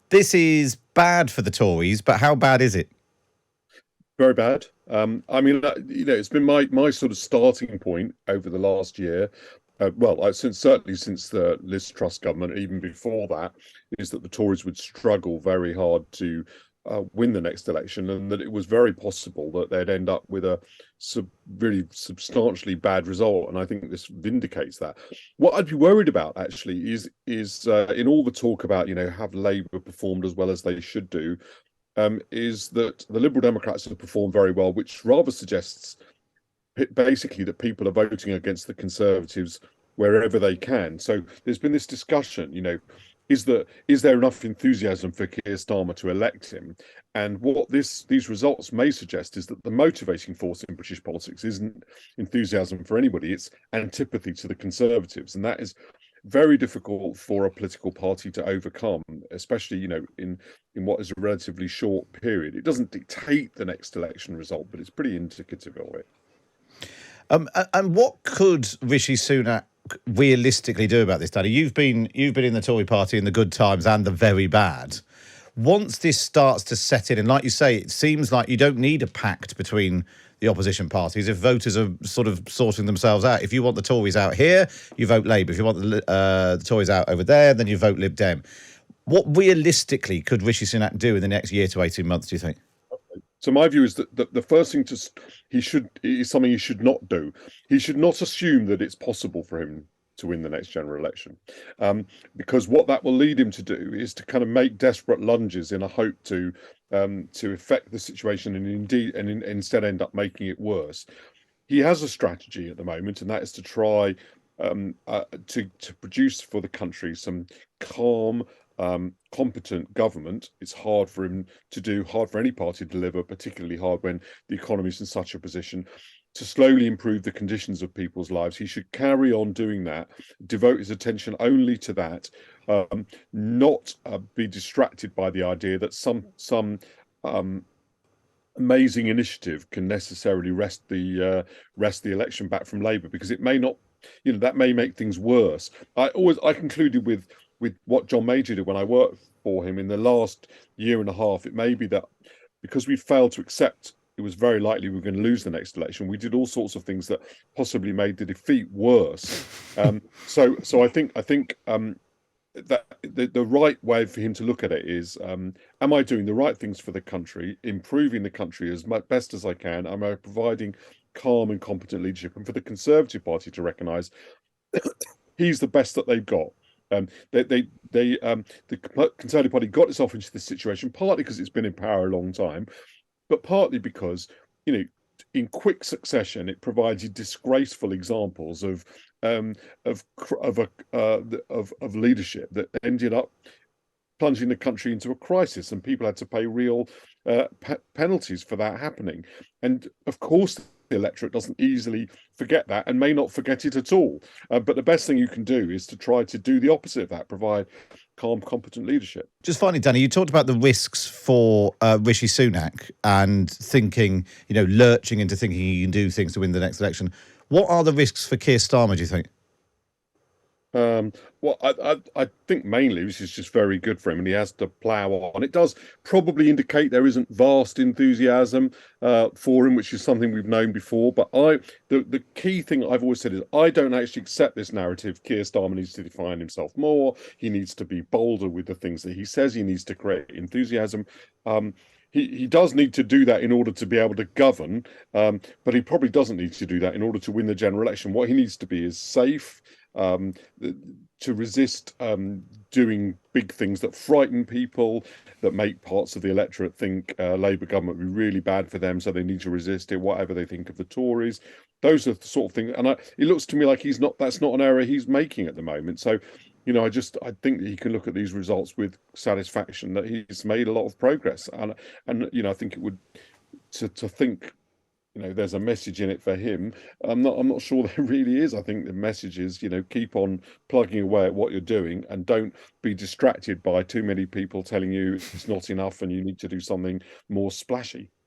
This is bad for the Tories, but how bad is it? Very bad. I mean, it's been my sort of starting point over the last year. Certainly since the Liz Truss government, even before that, is that the Tories would struggle very hard to win the next election, and that it was very possible that they'd end up with a really substantially bad result. And I think this vindicates that. What I'd be worried about actually is in all the talk about have Labour performed as well as they should do, is that the Liberal Democrats have performed very well, which rather suggests basically that people are voting against the Conservatives wherever they can. So there's been this discussion, is there enough enthusiasm for Keir Starmer to elect him? And what these results may suggest is that the motivating force in British politics isn't enthusiasm for anybody, it's antipathy to the Conservatives. And that is very difficult for a political party to overcome, especially in what is a relatively short period. It doesn't dictate the next election result, but it's pretty indicative of it. And what could Rishi Sunak realistically do about this, Danny? You've been in the Tory party in the good times and the very bad. Once this starts to set in, and like you say, it seems like you don't need a pact between the opposition parties if voters are sort of sorting themselves out. If you want the Tories out here, you vote Labour. If you want the Tories out over there, then you vote Lib Dem. What realistically could Rishi Sunak do in the next year to 18 months, do you think? So my view is that the first thing is something he should not do. He should not assume that it's possible for him to win the next general election, because what that will lead him to do is to kind of make desperate lunges in a hope to affect the situation and instead end up making it worse. He has a strategy at the moment, and that is to try to produce for the country some calm, competent government. It's hard for him to do, hard for any party to deliver, particularly hard when the economy is in such a position. To slowly improve the conditions of people's lives, he should carry on doing that, devote his attention only to that, not be distracted by the idea that some amazing initiative can necessarily wrest the election back from Labour, because it may not, that may make things worse. I concluded with what John Major did when I worked for him in the last year and a half. It may be that because we failed to accept it was very likely we were going to lose the next election, we did all sorts of things that possibly made the defeat worse. So I think that the right way for him to look at it is, am I doing the right things for the country, improving the country as best as I can? Am I providing calm and competent leadership? And for the Conservative Party to recognise he's the best that they've got. The Conservative Party got itself into this situation partly because it's been in power a long time, but partly because, in quick succession, it provided disgraceful examples of leadership that ended up plunging the country into a crisis, and people had to pay real penalties for that happening. And of course, the electorate doesn't easily forget that and may not forget it at all. But the best thing you can do is to try to do the opposite of that, provide calm, competent leadership. Just finally, Danny, you talked about the risks for Rishi Sunak and thinking, lurching into thinking he can do things to win the next election. What are the risks for Keir Starmer, do you think? I think mainly this is just very good for him, and he has to plough on. It does probably indicate there isn't vast enthusiasm for him, which is something we've known before. But the key thing I've always said is I don't actually accept this narrative. Keir Starmer needs to define himself more. He needs to be bolder with the things that he says. He needs to create enthusiasm. He does need to do that in order to be able to govern, but he probably doesn't need to do that in order to win the general election. What he needs to be is safe, to resist doing big things that frighten people, that make parts of the electorate think Labour government would be really bad for them, so they need to resist it, whatever they think of the Tories. Those are the sort of things, and it looks to me like that's not an error he's making at the moment. So, I think that he can look at these results with satisfaction that he's made a lot of progress, and I think it would to think there's a message in it for him. I'm not sure there really is. I think the message is, keep on plugging away at what you're doing and don't be distracted by too many people telling you it's not enough and you need to do something more splashy.